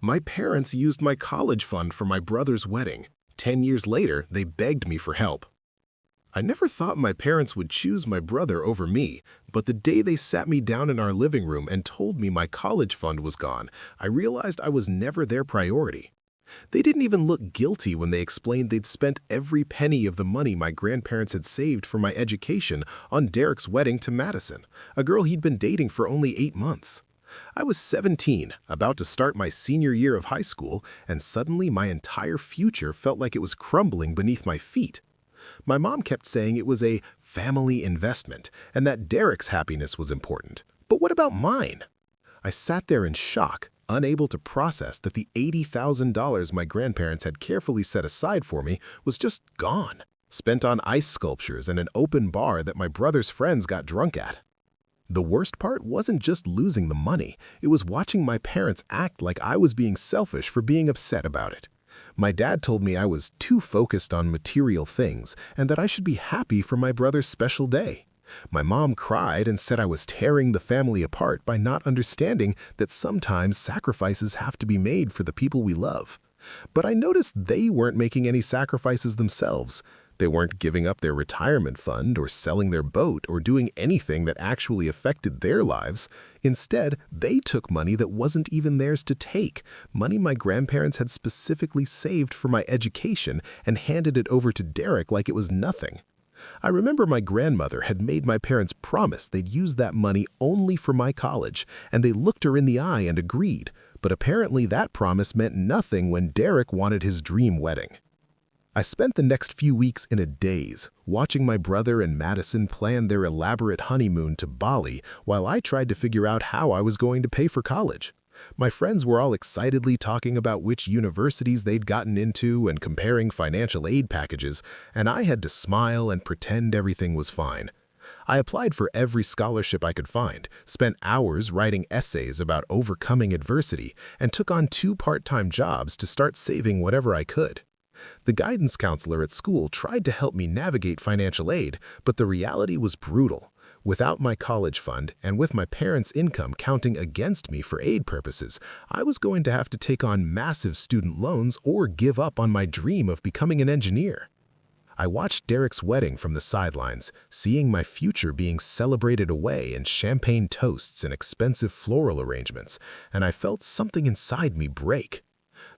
My parents used my college fund for my brother's wedding. 10 years later, they begged me for help. I never thought my parents would choose my brother over me, but the day they sat me down in our living room and told me my college fund was gone, I realized I was never their priority. They didn't even look guilty when they explained they'd spent every penny of the money my grandparents had saved for my education on Derek's wedding to Madison, a girl he'd been dating for only 8 months. I was 17, about to start my senior year of high school, and suddenly my entire future felt like it was crumbling beneath my feet. My mom kept saying it was a family investment and that Derek's happiness was important. But what about mine? I sat there in shock, unable to process that the $80,000 my grandparents had carefully set aside for me was just gone, spent on ice sculptures and an open bar that my brother's friends got drunk at. The worst part wasn't just losing the money, it was watching my parents act like I was being selfish for being upset about it. My dad told me I was too focused on material things and that I should be happy for my brother's special day. My mom cried and said I was tearing the family apart by not understanding that sometimes sacrifices have to be made for the people we love. But I noticed they weren't making any sacrifices themselves. They weren't giving up their retirement fund or selling their boat or doing anything that actually affected their lives. Instead, they took money that wasn't even theirs to take, money my grandparents had specifically saved for my education, and handed it over to Derek like it was nothing. I remember my grandmother had made my parents promise they'd use that money only for my college, and they looked her in the eye and agreed. But apparently that promise meant nothing when Derek wanted his dream wedding. I spent the next few weeks in a daze, watching my brother and Madison plan their elaborate honeymoon to Bali while I tried to figure out how I was going to pay for college. My friends were all excitedly talking about which universities they'd gotten into and comparing financial aid packages, and I had to smile and pretend everything was fine. I applied for every scholarship I could find, spent hours writing essays about overcoming adversity, and took on 2 part-time jobs to start saving whatever I could. The guidance counselor at school tried to help me navigate financial aid, but the reality was brutal. Without my college fund and with my parents' income counting against me for aid purposes, I was going to have to take on massive student loans or give up on my dream of becoming an engineer. I watched Derek's wedding from the sidelines, seeing my future being celebrated away in champagne toasts and expensive floral arrangements, and I felt something inside me break.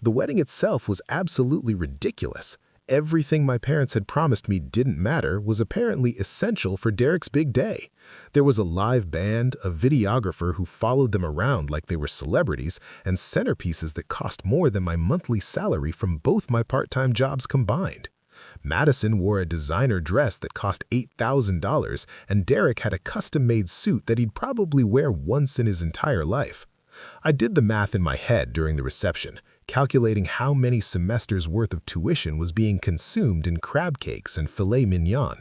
The wedding itself was absolutely ridiculous. Everything my parents had promised me didn't matter was apparently essential for Derek's big day. There was a live band, a videographer who followed them around like they were celebrities, and centerpieces that cost more than my monthly salary from both my part-time jobs combined. Madison wore a designer dress that cost $8,000, and Derek had a custom-made suit that he'd probably wear once in his entire life. I did the math in my head during the reception, calculating how many semesters' worth of tuition was being consumed in crab cakes and filet mignon.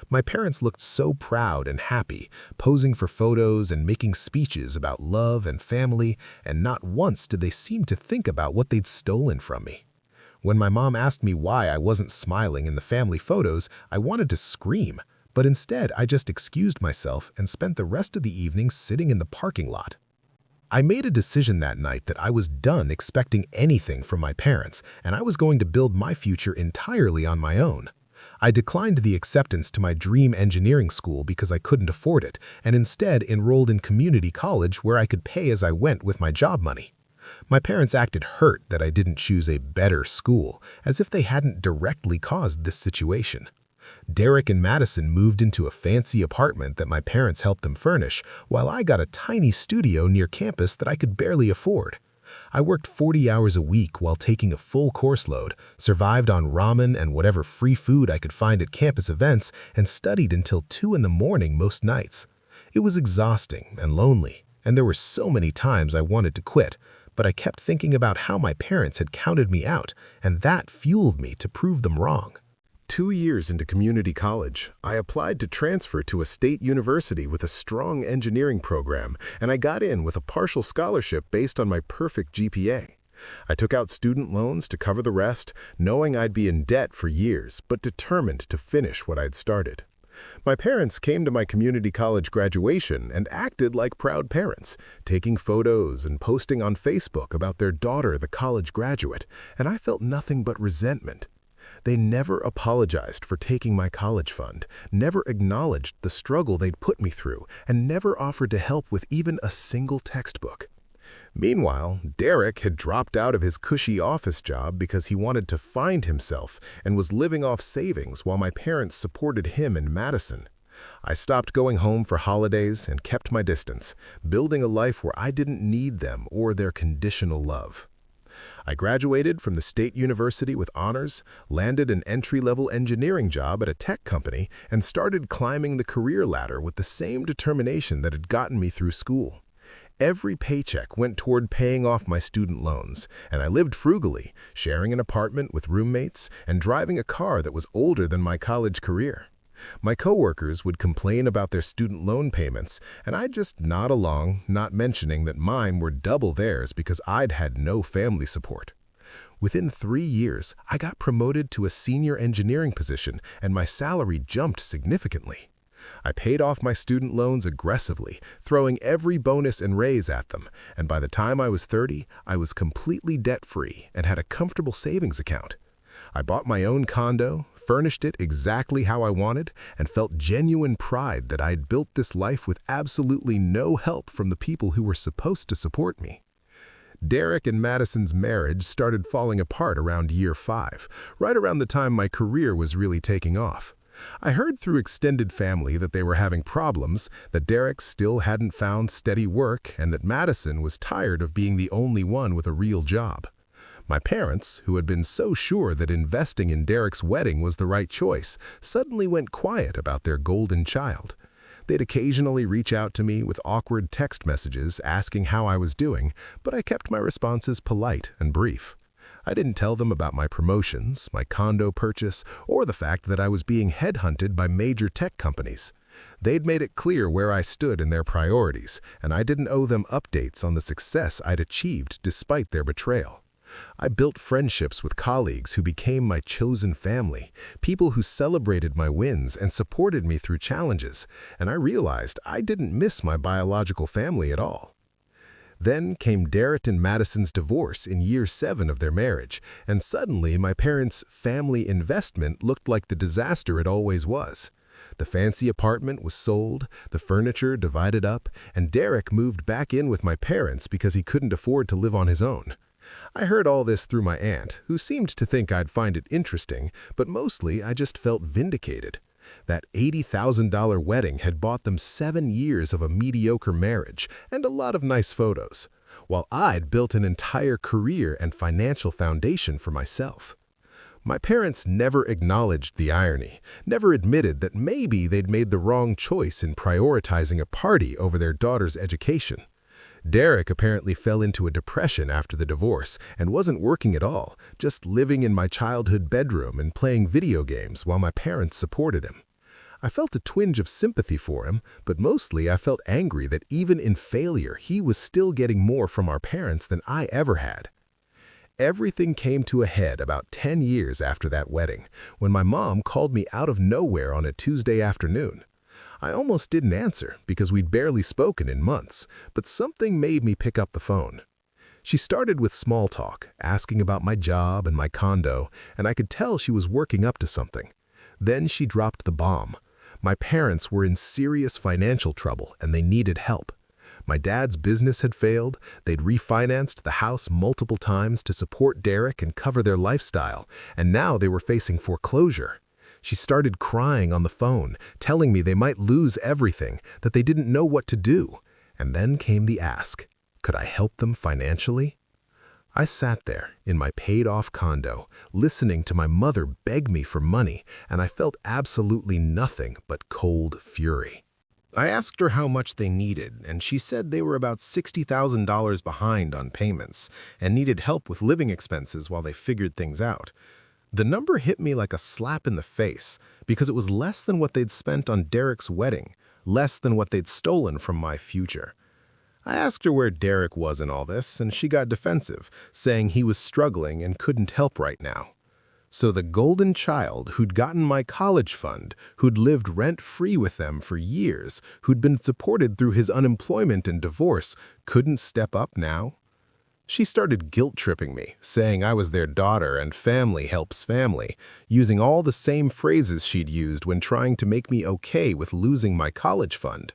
My parents looked so proud and happy, posing for photos and making speeches about love and family, and not once did they seem to think about what they'd stolen from me. When my mom asked me why I wasn't smiling in the family photos, I wanted to scream, but instead I just excused myself and spent the rest of the evening sitting in the parking lot. I made a decision that night that I was done expecting anything from my parents, and I was going to build my future entirely on my own. I declined the acceptance to my dream engineering school because I couldn't afford it, and instead enrolled in community college where I could pay as I went with my job money. My parents acted hurt that I didn't choose a better school, as if they hadn't directly caused this situation. Derek and Madison moved into a fancy apartment that my parents helped them furnish, while I got a tiny studio near campus that I could barely afford. I worked 40 hours a week while taking a full course load, survived on ramen and whatever free food I could find at campus events, and studied until 2 in the morning most nights. It was exhausting and lonely, and there were so many times I wanted to quit, but I kept thinking about how my parents had counted me out, and that fueled me to prove them wrong. 2 years into community college, I applied to transfer to a state university with a strong engineering program, and I got in with a partial scholarship based on my perfect GPA. I took out student loans to cover the rest, knowing I'd be in debt for years, but determined to finish what I'd started. My parents came to my community college graduation and acted like proud parents, taking photos and posting on Facebook about their daughter, the college graduate, and I felt nothing but resentment. They never apologized for taking my college fund, never acknowledged the struggle they'd put me through, and never offered to help with even a single textbook. Meanwhile, Derek had dropped out of his cushy office job because he wanted to find himself and was living off savings while my parents supported him in Madison. I stopped going home for holidays and kept my distance, building a life where I didn't need them or their conditional love. I graduated from the state university with honors, landed an entry-level engineering job at a tech company, and started climbing the career ladder with the same determination that had gotten me through school. Every paycheck went toward paying off my student loans, and I lived frugally, sharing an apartment with roommates and driving a car that was older than my college career. My coworkers would complain about their student loan payments, and I'd just nod along, not mentioning that mine were double theirs because I'd had no family support. Within 3 years, I got promoted to a senior engineering position, and my salary jumped significantly. I paid off my student loans aggressively, throwing every bonus and raise at them, and by the time I was 30, I was completely debt-free and had a comfortable savings account. I bought my own condo, furnished it exactly how I wanted, and felt genuine pride that I'd built this life with absolutely no help from the people who were supposed to support me. Derek and Madison's marriage started falling apart around year 5, right around the time my career was really taking off. I heard through extended family that they were having problems, that Derek still hadn't found steady work, and that Madison was tired of being the only one with a real job. My parents, who had been so sure that investing in Derek's wedding was the right choice, suddenly went quiet about their golden child. They'd occasionally reach out to me with awkward text messages asking how I was doing, but I kept my responses polite and brief. I didn't tell them about my promotions, my condo purchase, or the fact that I was being headhunted by major tech companies. They'd made it clear where I stood in their priorities, and I didn't owe them updates on the success I'd achieved despite their betrayal. I built friendships with colleagues who became my chosen family, people who celebrated my wins and supported me through challenges, and I realized I didn't miss my biological family at all. Then came Derek and Madison's divorce in year 7 of their marriage, and suddenly my parents' family investment looked like the disaster it always was. The fancy apartment was sold, the furniture divided up, and Derek moved back in with my parents because he couldn't afford to live on his own. I heard all this through my aunt, who seemed to think I'd find it interesting, but mostly I just felt vindicated. That $80,000 wedding had bought them 7 years of a mediocre marriage and a lot of nice photos, while I'd built an entire career and financial foundation for myself. My parents never acknowledged the irony, never admitted that maybe they'd made the wrong choice in prioritizing a party over their daughter's education. Derek apparently fell into a depression after the divorce and wasn't working at all, just living in my childhood bedroom and playing video games while my parents supported him. I felt a twinge of sympathy for him, but mostly I felt angry that even in failure, he was still getting more from our parents than I ever had. Everything came to a head about 10 years after that wedding, when my mom called me out of nowhere on a Tuesday afternoon. I almost didn't answer because we'd barely spoken in months, but something made me pick up the phone. She started with small talk, asking about my job and my condo, and I could tell she was working up to something. Then she dropped the bomb. My parents were in serious financial trouble and they needed help. My dad's business had failed, they'd refinanced the house multiple times to support Derek and cover their lifestyle, and now they were facing foreclosure. She started crying on the phone, telling me they might lose everything, that they didn't know what to do. And then came the ask, could I help them financially? I sat there in my paid-off condo, listening to my mother beg me for money, and I felt absolutely nothing but cold fury. I asked her how much they needed, and she said they were about $60,000 behind on payments and needed help with living expenses while they figured things out. The number hit me like a slap in the face because it was less than what they'd spent on Derek's wedding, less than what they'd stolen from my future. I asked her where Derek was in all this, and she got defensive, saying he was struggling and couldn't help right now. So the golden child who'd gotten my college fund, who'd lived rent-free with them for years, who'd been supported through his unemployment and divorce, couldn't step up now? She started guilt-tripping me, saying I was their daughter and family helps family, using all the same phrases she'd used when trying to make me okay with losing my college fund.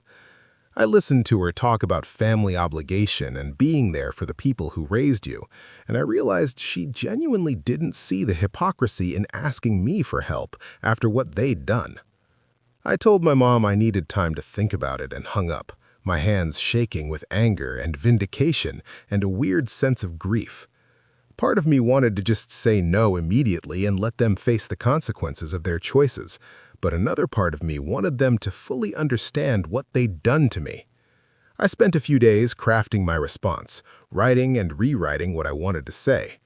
I listened to her talk about family obligation and being there for the people who raised you, and I realized she genuinely didn't see the hypocrisy in asking me for help after what they'd done. I told my mom I needed time to think about it and hung up, my hands shaking with anger and vindication and a weird sense of grief. Part of me wanted to just say no immediately and let them face the consequences of their choices, but another part of me wanted them to fully understand what they'd done to me. I spent a few days crafting my response, writing and rewriting what I wanted to say.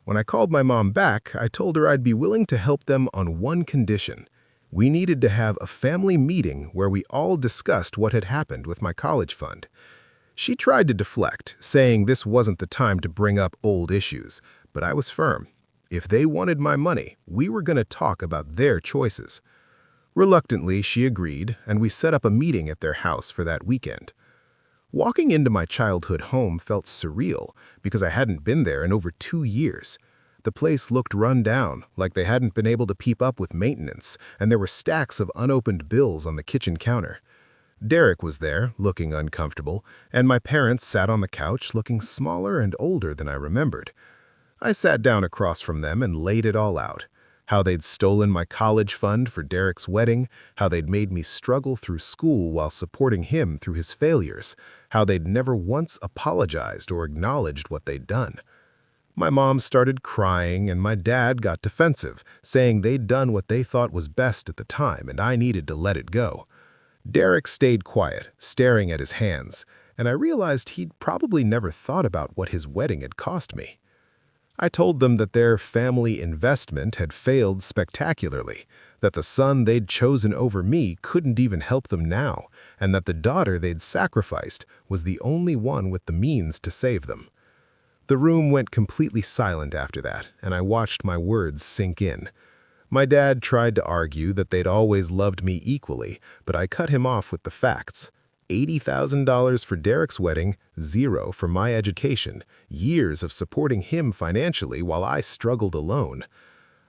When I called my mom back, I told her I'd be willing to help them on one condition. We needed to have a family meeting where we all discussed what had happened with my college fund. She tried to deflect, saying this wasn't the time to bring up old issues, but I was firm. If they wanted my money, we were going to talk about their choices. Reluctantly, she agreed, and we set up a meeting at their house for that weekend. Walking into my childhood home felt surreal because I hadn't been there in over 2 years. The place looked run down, like they hadn't been able to keep up with maintenance, and there were stacks of unopened bills on the kitchen counter. Derek was there, looking uncomfortable, and my parents sat on the couch looking smaller and older than I remembered. I sat down across from them and laid it all out. How they'd stolen my college fund for Derek's wedding, how they'd made me struggle through school while supporting him through his failures, how they'd never once apologized or acknowledged what they'd done. My mom started crying and my dad got defensive, saying they'd done what they thought was best at the time and I needed to let it go. Derek stayed quiet, staring at his hands, and I realized he'd probably never thought about what his wedding had cost me. I told them that their family investment had failed spectacularly, that the son they'd chosen over me couldn't even help them now, and that the daughter they'd sacrificed was the only one with the means to save them. The room went completely silent after that, and I watched my words sink in. My dad tried to argue that they'd always loved me equally, but I cut him off with the facts. $80,000 for Derek's wedding, $0 for my education, years of supporting him financially while I struggled alone.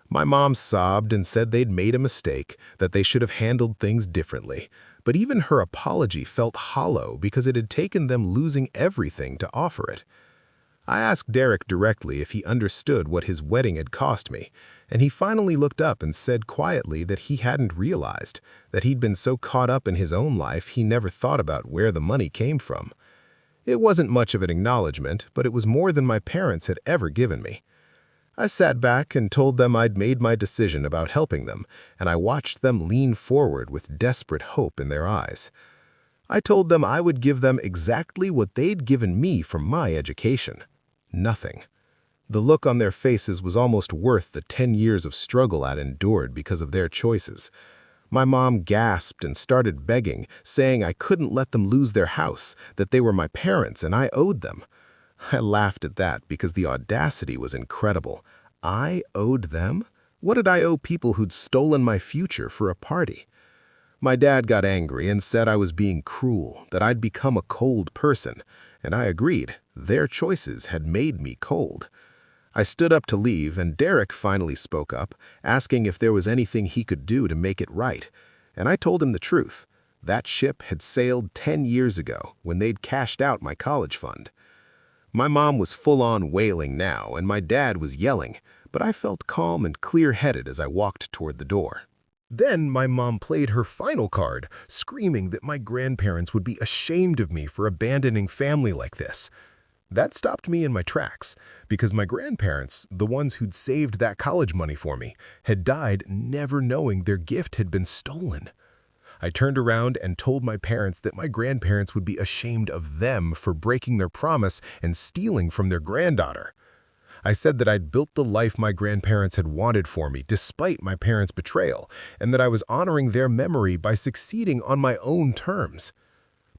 My mom sobbed and said they'd made a mistake, that they should have handled things differently, but even her apology felt hollow because it had taken them losing everything to offer it. I asked Derek directly if he understood what his wedding had cost me, and he finally looked up and said quietly that he hadn't realized, that he'd been so caught up in his own life he never thought about where the money came from. It wasn't much of an acknowledgement, but it was more than my parents had ever given me. I sat back and told them I'd made my decision about helping them, and I watched them lean forward with desperate hope in their eyes. I told them I would give them exactly what they'd given me for my education. Nothing. The look on their faces was almost worth the 10 years of struggle I'd endured because of their choices. My mom gasped and started begging, saying I couldn't let them lose their house, that they were my parents and I owed them. I laughed at that because the audacity was incredible. I owed them? What did I owe people who'd stolen my future for a party? My dad got angry and said I was being cruel, that I'd become a cold person, and I agreed. Their choices had made me cold. I stood up to leave, and Derek finally spoke up, asking if there was anything he could do to make it right, and I told him the truth. That ship had sailed 10 years ago when they'd cashed out my college fund. My mom was full-on wailing now, and my dad was yelling, but I felt calm and clear-headed as I walked toward the door. Then my mom played her final card, screaming that my grandparents would be ashamed of me for abandoning family like this. That stopped me in my tracks, because my grandparents, the ones who'd saved that college money for me, had died never knowing their gift had been stolen. I turned around and told my parents that my grandparents would be ashamed of them for breaking their promise and stealing from their granddaughter. I said that I'd built the life my grandparents had wanted for me despite my parents' betrayal, and that I was honoring their memory by succeeding on my own terms.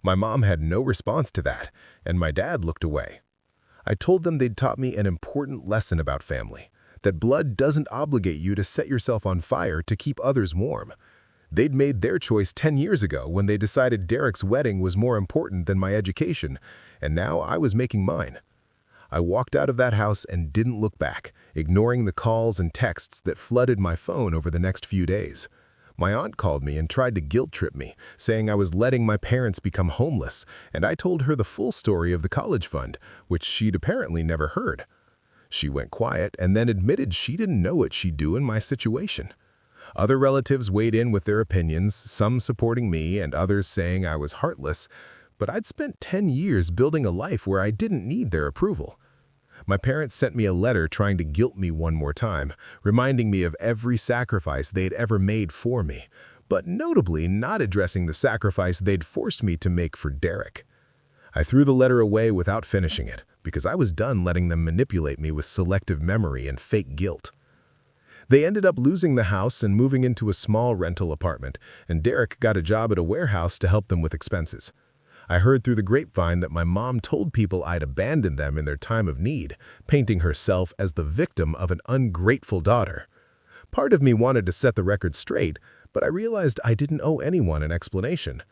My mom had no response to that, and my dad looked away. I told them they'd taught me an important lesson about family, that blood doesn't obligate you to set yourself on fire to keep others warm. They'd made their choice 10 years ago when they decided Derek's wedding was more important than my education, and now I was making mine. I walked out of that house and didn't look back, ignoring the calls and texts that flooded my phone over the next few days. My aunt called me and tried to guilt-trip me, saying I was letting my parents become homeless, and I told her the full story of the college fund, which she'd apparently never heard. She went quiet and then admitted she didn't know what she'd do in my situation. Other relatives weighed in with their opinions, some supporting me and others saying I was heartless, but I'd spent 10 years building a life where I didn't need their approval. My parents sent me a letter trying to guilt me one more time, reminding me of every sacrifice they'd ever made for me, but notably not addressing the sacrifice they'd forced me to make for Derek. I threw the letter away without finishing it, because I was done letting them manipulate me with selective memory and fake guilt. They ended up losing the house and moving into a small rental apartment, and Derek got a job at a warehouse to help them with expenses. I heard through the grapevine that my mom told people I'd abandoned them in their time of need, painting herself as the victim of an ungrateful daughter. Part of me wanted to set the record straight, but I realized I didn't owe anyone an explanation.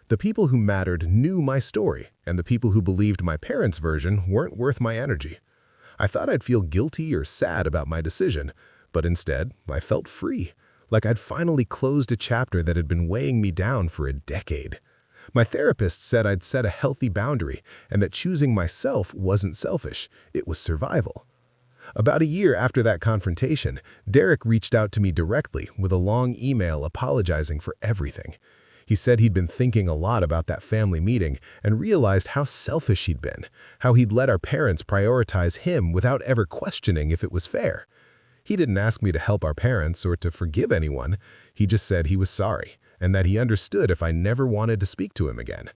The people who mattered knew my story, and the people who believed my parents' version weren't worth my energy. I thought I'd feel guilty or sad about my decision, but instead, I felt free, like I'd finally closed a chapter that had been weighing me down for a decade. My therapist said I'd set a healthy boundary and that choosing myself wasn't selfish, it was survival. About a year after that confrontation, Derek reached out to me directly with a long email apologizing for everything. He said he'd been thinking a lot about that family meeting and realized how selfish he'd been, how he'd let our parents prioritize him without ever questioning if it was fair. He didn't ask me to help our parents or to forgive anyone. He just said he was sorry and that he understood if I never wanted to speak to him again.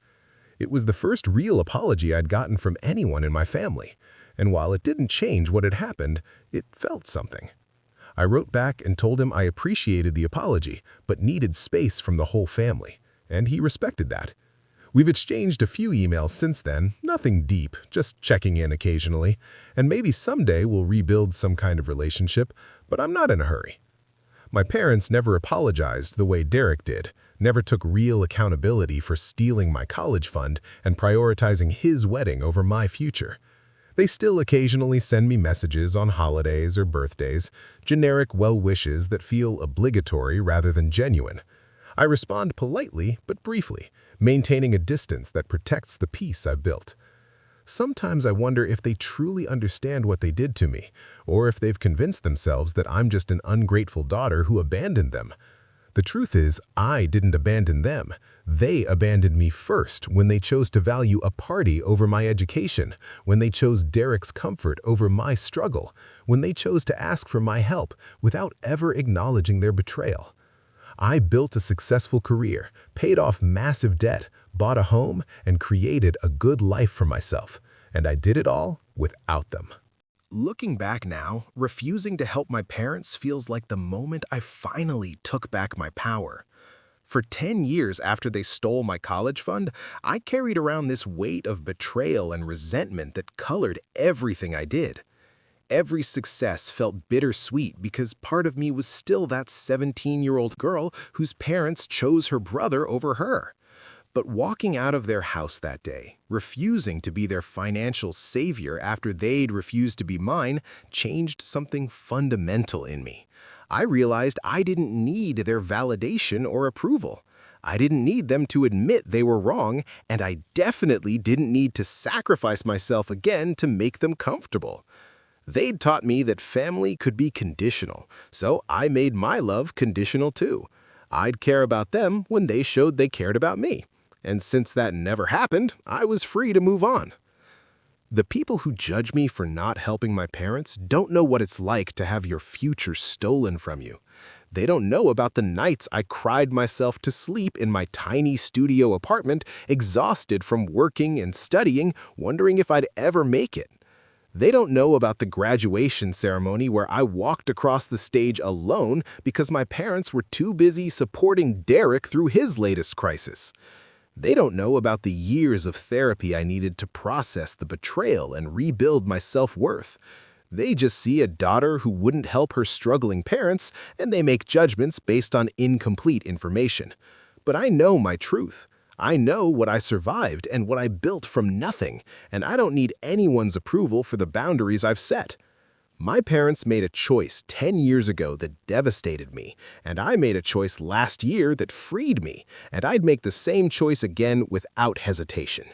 It was the first real apology I'd gotten from anyone in my family, and while it didn't change what had happened, it felt something. I wrote back and told him I appreciated the apology but needed space from the whole family, and he respected that. We've exchanged a few emails since then, nothing deep, just checking in occasionally, and maybe someday we'll rebuild some kind of relationship, but I'm not in a hurry. My parents never apologized the way Derek did, never took real accountability for stealing my college fund and prioritizing his wedding over my future. They still occasionally send me messages on holidays or birthdays, generic well wishes that feel obligatory rather than genuine. I respond politely but briefly, maintaining a distance that protects the peace I've built. Sometimes I wonder if they truly understand what they did to me, or if they've convinced themselves that I'm just an ungrateful daughter who abandoned them. The truth is, I didn't abandon them. They abandoned me first when they chose to value a party over my education, when they chose Derek's comfort over my struggle, when they chose to ask for my help without ever acknowledging their betrayal. I built a successful career, paid off massive debt, bought a home, and created a good life for myself, and I did it all without them. Looking back now, refusing to help my parents feels like the moment I finally took back my power. For 10 years after they stole my college fund, I carried around this weight of betrayal and resentment that colored everything I did. Every success felt bittersweet because part of me was still that 17-year-old girl whose parents chose her brother over her. But walking out of their house that day, refusing to be their financial savior after they'd refused to be mine, changed something fundamental in me. I realized I didn't need their validation or approval. I didn't need them to admit they were wrong, and I definitely didn't need to sacrifice myself again to make them comfortable. They'd taught me that family could be conditional, so I made my love conditional too. I'd care about them when they showed they cared about me. And since that never happened, I was free to move on. The people who judge me for not helping my parents don't know what it's like to have your future stolen from you. They don't know about the nights I cried myself to sleep in my tiny studio apartment, exhausted from working and studying, wondering if I'd ever make it. They don't know about the graduation ceremony where I walked across the stage alone because my parents were too busy supporting Derek through his latest crisis. They don't know about the years of therapy I needed to process the betrayal and rebuild my self-worth. They just see a daughter who wouldn't help her struggling parents, and they make judgments based on incomplete information. But I know my truth. I know what I survived and what I built from nothing, and I don't need anyone's approval for the boundaries I've set. My parents made a choice 10 years ago that devastated me, and I made a choice last year that freed me, and I'd make the same choice again without hesitation.